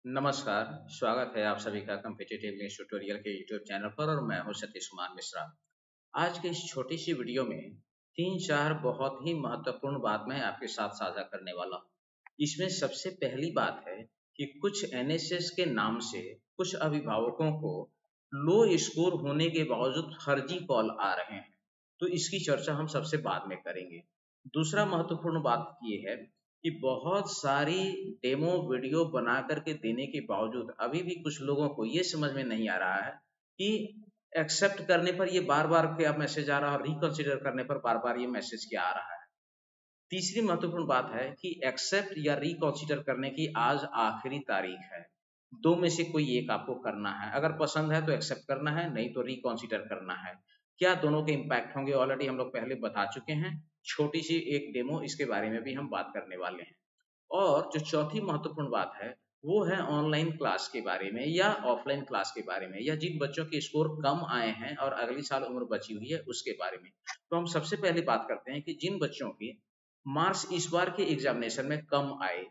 नमस्कार, स्वागत है आप सभी का कॉम्पिटिटिव इंग्लिश ट्यूटोरियल के यूट्यूब चैनल पर और मैं हूं सतीश कुमार मिश्रा। आज की इस छोटी सी वीडियो में 3-4 बहुत ही महत्वपूर्ण बात मैं आपके साथ साझा करने वाला हूं। इसमें सबसे पहली बात है कि कुछ एनएसएस के नाम से कुछ अभिभावकों को लो स्कोर होने के बावजूद फर्जी कॉल आ रहे हैं, तो इसकी चर्चा हम सबसे बाद में करेंगे। दूसरा महत्वपूर्ण बात ये है कि बहुत सारी डेमो वीडियो बना करके देने के बावजूद अभी भी कुछ लोगों को ये समझ में नहीं आ रहा है कि एक्सेप्ट करने पर ये बार-बार क्या मैसेज आ रहा है और रिकंसीडर करने पर बार-बार ये मैसेज क्या आ रहा है। तीसरी महत्वपूर्ण बात है कि एक्सेप्ट या रिकंसीडर करने की आज आखिरी तारीख है। दो में से कोई एक आपको करना है। अगर पसंद है तो एक्सेप्ट करना है, नहीं तो रिकंसीडर करना है। क्या दोनों के इम्पैक्ट होंगे ऑलरेडी हम लोग पहले बता चुके हैं। छोटी सी एक डेमो इसके बारे में भी हम बात करने वाले हैं। और जो चौथी महत्वपूर्ण बात है, वो है ऑनलाइन क्लास के बारे में या ऑफलाइन क्लास के बारे में या जिन बच्चों के स्कोर कम आए हैं और अगली साल उम्र बची हुई है उसके बारे में। तो हम सबसे पहले बात करते हैं कि जिन बच्चों की मार्क्स इस बार के एग्जामिनेशन में कम आए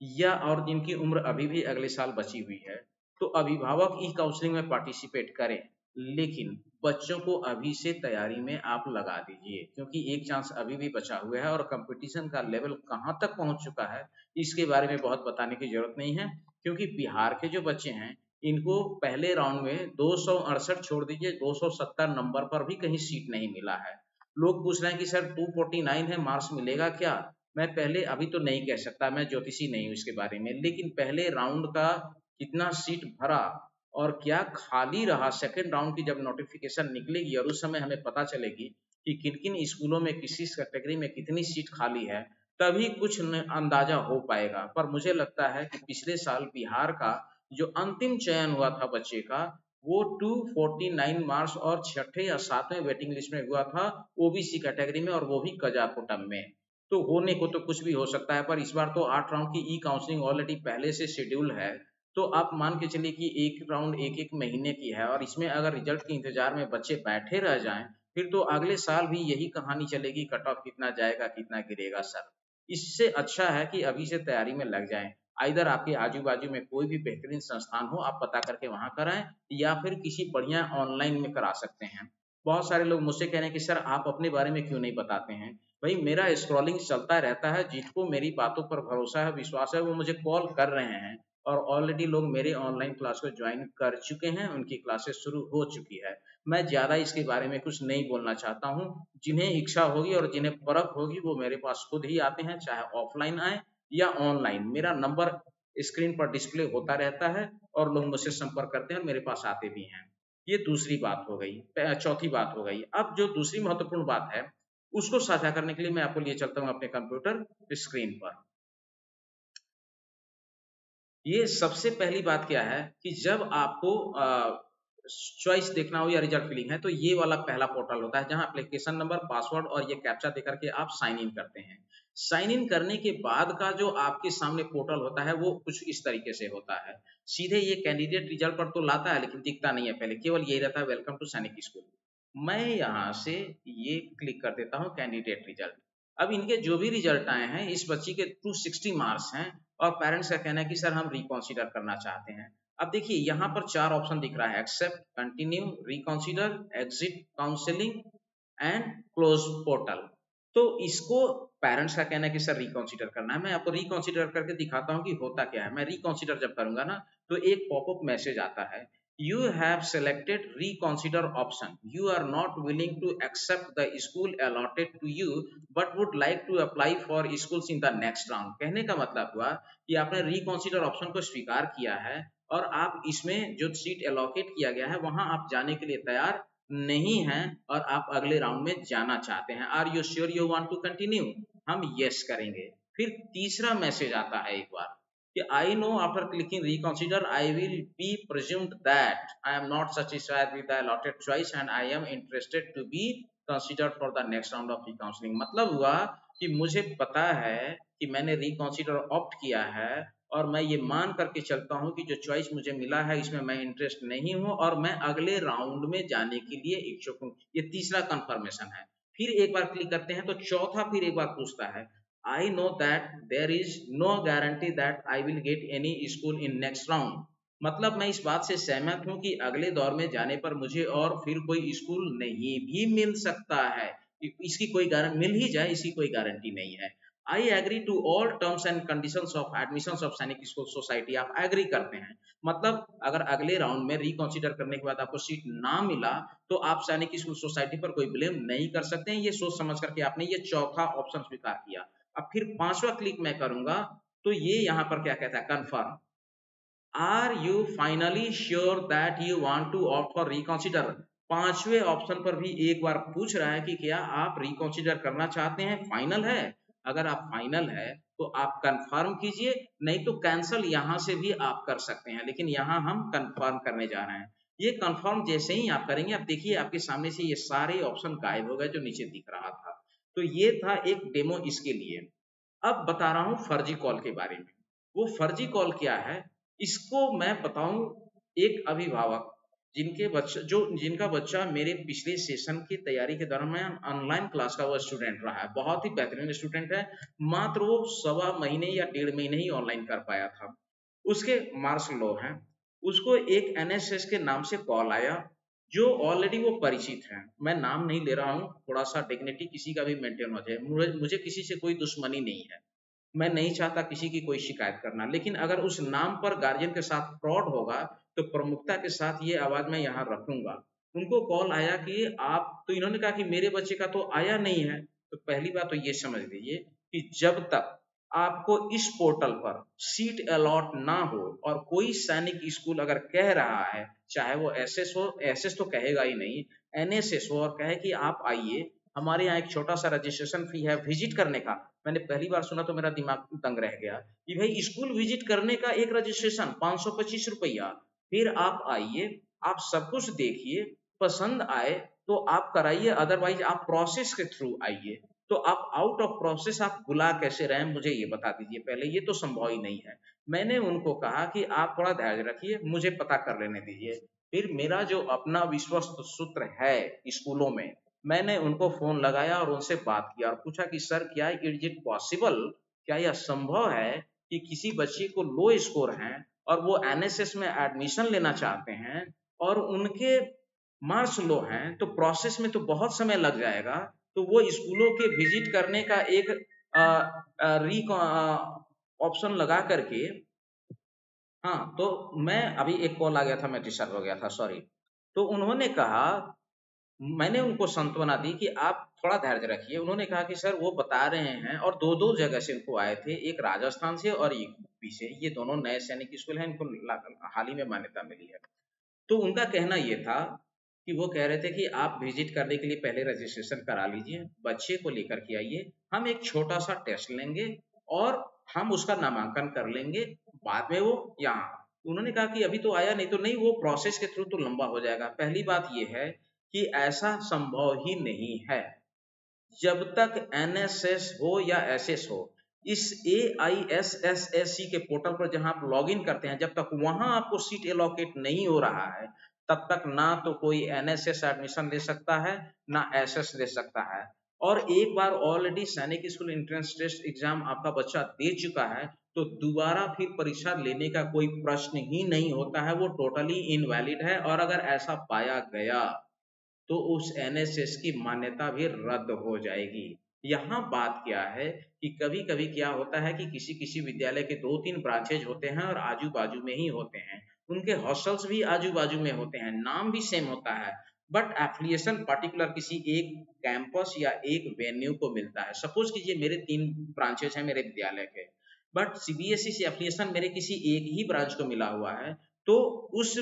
या और जिनकी उम्र अभी भी अगले साल बची हुई है, तो अभिभावक ई काउंसलिंग में पार्टिसिपेट करें, लेकिन बच्चों को अभी से तैयारी में आप लगा दीजिए क्योंकि एक चांस अभी भी बचा हुआ है और कंपटीशन का लेवल कहाँ तक पहुँच चुका है, इसके बारे में बहुत बताने की ज़रूरत नहीं है क्योंकि बिहार के जो बच्चे हैं, इनको पहले राउंड में 268 छोड़ दीजिए 270 नंबर पर भी कहीं सीट नहीं मिला है। लोग पूछ रहे हैं कि सर 249 है मार्क्स मिलेगा क्या? मैं पहले अभी तो नहीं कह सकता, मैं ज्योतिषी नहीं हूँ इसके बारे में, लेकिन पहले राउंड का कितना सीट भरा और क्या खाली रहा, सेकंड राउंड की जब नोटिफिकेशन निकलेगी और उस समय हमें पता चलेगी कि किन-किन स्कूलों में किस कैटेगरी में कितनी सीट खाली है, तभी कुछ अंदाजा हो पाएगा। पर मुझे लगता है कि पिछले साल बिहार का जो अंतिम चयन हुआ था बच्चे का, वो 249 मार्क्स और छठे या सातवें वेटिंग लिस्ट में हुआ था ओबीसी कैटेगरी में और वो भी कजाकोटम में। तो होने को तो कुछ भी हो सकता है, पर इस बार तो 8 राउंड की ई काउंसलिंग ऑलरेडी पहले से शेड्यूल है। तो आप मान के चलिए कि एक राउंड 1-1 महीने की है और इसमें अगर रिजल्ट के इंतजार में बच्चे बैठे रह जाएं, फिर तो अगले साल भी यही कहानी चलेगी, कट ऑफ कितना जाएगा, कितना गिरेगा सर। इससे अच्छा है कि अभी से तैयारी में लग जाएं। आइदर आपके आजू-बाजू में कोई भी बेहतरीन संस्थान हो, आप पता करके वहाँ कराएँ या फिर किसी बढ़िया ऑनलाइन में करा सकते हैं। बहुत सारे लोग मुझसे कह रहे हैं कि सर आप अपने बारे में क्यों नहीं बताते हैं? भई मेरा स्क्रॉलिंग चलता रहता है, जिसको मेरी बातों पर भरोसा है, विश्वास है, वो मुझे कॉल कर रहे हैं और ऑलरेडी लोग मेरे ऑनलाइन क्लास को जॉइन कर चुके हैं, उनकी क्लासेस शुरू हो चुकी है। मैं ज़्यादा इसके बारे में कुछ नहीं बोलना चाहता हूँ। जिन्हें इच्छा होगी और जिन्हें परख होगी वो मेरे पास खुद ही आते हैं, चाहे ऑफ़लाइन आएँ या ऑनलाइन। मेरा नंबर स्क्रीन पर डिस्प्ले होता रहता है और लोग मुझसे संपर्क करते हैं और मेरे पास आते भी हैं। ये दूसरी बात हो गई, चौथी बात हो गई। अब जो दूसरी महत्वपूर्ण बात है, उसको साझा करने के लिए मैं आपको लिए चलता हूँ अपने कंप्यूटर स्क्रीन पर। ये सबसे पहली बात क्या है कि जब आपको चॉइस देखना हो या रिजल्ट फिलिंग है तो ये वाला पहला पोर्टल होता है जहाँ एप्लीकेशन नंबर, पासवर्ड और ये कैप्चा देकर के आप साइन इन करते हैं। साइन इन करने के बाद का जो आपके सामने पोर्टल होता है वो कुछ इस तरीके से होता है। सीधे ये कैंडिडेट रिजल्ट पर तो लाता है लेकिन दिखता नहीं है पहले, केवल यही रहता है वेलकम टू सैनिक स्कूल। मैं यहाँ से ये क्लिक कर देता हूँ कैंडिडेट रिजल्ट। अब इनके जो भी रिजल्ट आए हैं इस बच्ची के 260 मार्क्स हैं और पेरेंट्स का कहना है कि सर हम रिकंसीडर करना चाहते हैं। अब देखिए यहाँ पर 4 ऑप्शन दिख रहा है, accept, continue, reconsider, exit counselling and close portal. तो इसको पेरेंट्स का कहना है कि सर रिकंसीडर करना है। मैं आपको रिकंसीडर करके दिखाता हूँ कि होता क्या है। मैं रिकंसीडर जब करूँगा ना तो एक पॉपअप मैसेज आता है, you have selected reconsider option, you are not willing to accept the school allotted to you but would like to apply for schools in the next round। कहने का मतलब हुआ कि आपने रिकंसिडर ऑप्शन को स्वीकार किया है और आप इसमें जो सीट एलोकेट किया गया है वहां आप जाने के लिए तैयार नहीं हैं और आप अगले राउंड में जाना चाहते हैं। Are you sure you want to continue? हम यस करेंगे। फिर तीसरा मैसेज आता है एक बार कि I know after clicking reconsider I will be presumed that I am not satisfied with the allotted choice and I am interested to be considered for the next round of recounseling। मतलब हुआ कि मुझे पता है कि मैंने reconsider opt किया है और मैं ये मान करके चलता हूँ कि जो चॉइस मुझे मिला है इसमें मैं इंटरेस्ट नहीं हूँ और मैं अगले राउंड में जाने के लिए इच्छुक हूँ। ये तीसरा कंफर्मेशन है। फिर एक बार क्लिक करते हैं तो चौथा फिर एक बार पूछता है, I know that there is no guarantee that I will get any school in next round. मतलब मैं इस बात से सहमत हूं कि अगले दौर में जाने पर मुझे और फिर कोई स्कूल नहीं भी मिल सकता है। इसकी कोई गारंटी मिल ही जाए, इसकी कोई गारंटी नहीं है। I agree to all terms and conditions of admission of Sainik school society. आप एग्री करते हैं, मतलब अगर अगले राउंड में रिकॉन्सिडर करने के बाद आपको सीट ना मिला तो आप सैनिक स्कूल सोसाइटी पर कोई ब्लेम नहीं कर सकते हैं। ये सोच समझ करके आपने ये चौथा ऑप्शन स्वीकार किया। अब फिर पांचवा क्लिक मैं करूंगा तो ये यहाँ पर क्या कहता है, confirm. Are you finally sure that you want to opt for reconsider. पांचवे ऑप्शन पर भी एक बार पूछ रहा है कि क्या आप रिकॉन्सिडर करना चाहते हैं, फाइनल है। अगर आप फाइनल है तो आप कंफर्म कीजिए, नहीं तो कैंसिल यहां से भी आप कर सकते हैं, लेकिन यहां हम कंफर्म करने जा रहे हैं। ये कंफर्म जैसे ही आप करेंगे, आप देखिए आपके सामने से ये सारे ऑप्शन गायब हो गए जो नीचे दिख रहा था। तो ये था एक डेमो इसके लिए। अब बता रहा हूँ फर्जी कॉल के बारे में। वो फर्जी कॉल क्या है, इसको मैं बताऊं। एक अभिभावक जिनका बच्चा मेरे पिछले सेशन की तैयारी के दौरान ऑनलाइन क्लास का वो स्टूडेंट रहा है, बहुत ही बेहतरीन स्टूडेंट है। मात्र वो 1.25 महीने या 1.5 महीने ही ऑनलाइन कर पाया था। उसके मार्क्स लो हैं। उसको एक एनएसएस के नाम से कॉल आया, जो ऑलरेडी वो परिचित है। मैं नाम नहीं ले रहा हूँ, थोड़ा सा डिग्निटी किसी का भी मेंटेन हो जाए। मुझे किसी से कोई दुश्मनी नहीं है, मैं नहीं चाहता किसी की कोई शिकायत करना, लेकिन अगर उस नाम पर गार्जियन के साथ फ्रॉड होगा तो प्रमुखता के साथ ये आवाज मैं यहाँ रखूंगा। उनको कॉल आया कि आप, तो इन्होंने कहा कि मेरे बच्चे का तो आया नहीं है। तो पहली बात तो ये समझ लीजिए कि जब तक आपको इस पोर्टल पर सीट अलॉट ना हो और कोई सैनिक स्कूल अगर कह रहा है, चाहे वो एसएस हो, एसएस तो कहेगा ही नहीं, एनएसएस हो, और कहे कि आप आइए, हमारे यहाँ एक छोटा सा रजिस्ट्रेशन फी है विजिट करने का। मैंने पहली बार सुना तो मेरा दिमाग दंग रह गया कि भाई स्कूल विजिट करने का एक रजिस्ट्रेशन 525 रुपया। फिर आप आइए, आप सब कुछ देखिए, पसंद आए तो आप कराइए, अदरवाइज आप प्रोसेस के थ्रू आइए। तो आप आउट ऑफ प्रोसेस आप बुला कैसे रहे हैं, मुझे ये बता दीजिए पहले, ये तो संभव ही नहीं है। मैंने उनको कहा कि आप थोड़ा धैर्य रखिए, मुझे पता कर लेने दीजिए। फिर मेरा जो अपना विश्वस्त सूत्र है स्कूलों में, मैंने उनको फोन लगाया और उनसे बात किया और पूछा कि सर क्या इज इट पॉसिबल, क्या यह संभव है कि किसी बच्चे को लो स्कोर है और वो एनएसएस में एडमिशन लेना चाहते हैं और उनके मार्क्स लो हैं, तो प्रोसेस में तो बहुत समय लग जाएगा। तो वो स्कूलों के विजिट करने का एक ऑप्शन लगा करके, हाँ, तो मैं अभी एक कॉल आ गया था, मैं डिस्टर्ब हो गया था, सॉरी। तो उन्होंने कहा, मैंने उनको सांत्वना दी कि आप थोड़ा धैर्य रखिए। उन्होंने कहा कि सर वो बता रहे हैं, और दो दो जगह से इनको आए थे, एक राजस्थान से और एक यूपी से। ये दोनों नए सैनिक स्कूल हैं, इनको हाल ही में मान्यता मिली है। तो उनका कहना ये था कि वो कह रहे थे कि आप विजिट करने के लिए पहले रजिस्ट्रेशन करा लीजिए, बच्चे को लेकर के आइए, हम एक छोटा सा टेस्ट लेंगे और हम उसका नामांकन कर लेंगे, बाद में वो यहाँ। उन्होंने कहा कि अभी तो आया नहीं, तो नहीं, वो प्रोसेस के थ्रू तो लंबा हो जाएगा। पहली बात ये है कि ऐसा संभव ही नहीं है। जब तक एनएसएस हो या एसएस हो, इस AISSSC के पोर्टल पर जहां आप लॉगिन करते हैं, जब तक वहां आपको सीट एलोकेट नहीं हो रहा है, तब तक ना तो कोई एनएसएस एडमिशन ले सकता है, ना एसएस ले सकता है। और एक बार ऑलरेडी सैनिक स्कूल एंट्रेंस टेस्ट एग्जाम आपका बच्चा दे चुका है, तो दोबारा फिर परीक्षा लेने का कोई प्रश्न ही नहीं होता है, वो टोटली इनवैलिड है। और अगर ऐसा पाया गया तो उस एनएसएस की मान्यता भी रद्द हो जाएगी। यहाँ बात क्या है कि कभी-कभी क्या होता है कि किसी-किसी विद्यालय के 2-3 ब्रांचेज होते हैं और आजू-बाजू में ही होते हैं। उनके हॉस्टल्स भी आजू-बाजू में होते हैं, नाम भी सेम होता है, बट एफिलिएशन पर्टिकुलर किसी एक कैंपस या एक वेन्यू को मिलता है। सपोज कीजिए मेरे 3 ब्रांचेज हैं मेरे विद्यालय के, बट सीबीएसई से एफिलिएशन मेरे किसी एक ही ब्रांच को मिला हुआ है, तो उस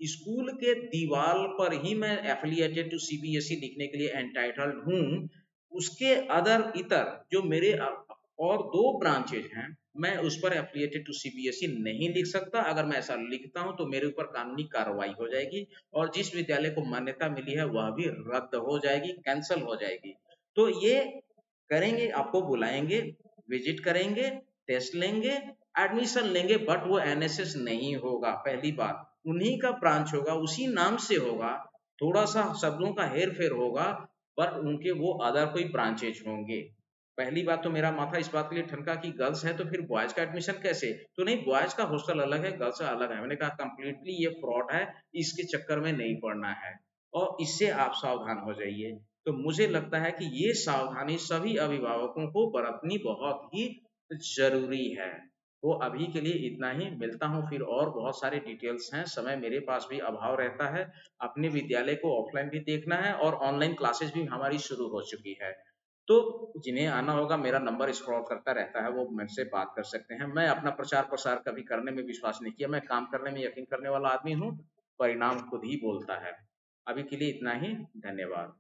स्कूल के दीवार पर ही मैं एफिलिएटेड टू सीबीएसई लिखने के लिए एंटाइटल्ड हूँ। उसके अदर इतर जो मेरे और 2 ब्रांचेज हैं, मैं उस पर एफिलिएटेड टू सीबीएसई नहीं लिख सकता। अगर मैं ऐसा लिखता हूँ तो मेरे ऊपर कानूनी कार्रवाई हो जाएगी और जिस विद्यालय को मान्यता मिली है वह भी रद्द हो जाएगी, कैंसल हो जाएगी। तो ये करेंगे, आपको बुलाएंगे, विजिट करेंगे, टेस्ट लेंगे, एडमिशन लेंगे, बट वो एनएसएस नहीं होगा। पहली बात, उन्हीं का ब्रांच होगा, उसी नाम से होगा, थोड़ा सा शब्दों का हेर फेर होगा, पर उनके वो अदर कोई ब्रांचेज होंगे। पहली बात तो मेरा माथा इस बात के लिए ठनका कि गर्ल्स है तो फिर बॉयज का एडमिशन कैसे? तो नहीं, बॉयज का हॉस्टल अलग है, गर्ल्स का अलग है। मैंने कहा कंप्लीटली ये फ्रॉड है, इसके चक्कर में नहीं पड़ना है और इससे आप सावधान हो जाइए। तो मुझे लगता है कि ये सावधानी सभी अभिभावकों को बरतनी बहुत ही जरूरी है। तो अभी के लिए इतना ही, मिलता हूँ फिर, और बहुत सारे डिटेल्स हैं, समय मेरे पास भी अभाव रहता है। अपने विद्यालय को ऑफलाइन भी देखना है और ऑनलाइन क्लासेस भी हमारी शुरू हो चुकी है। तो जिन्हें आना होगा, मेरा नंबर स्क्रॉल करता रहता है, वो मुझसे बात कर सकते हैं। मैं अपना प्रचार प्रसार कभी करने में विश्वास नहीं किया, मैं काम करने में यकीन करने वाला आदमी हूँ, परिणाम खुद ही बोलता है। अभी के लिए इतना ही, धन्यवाद।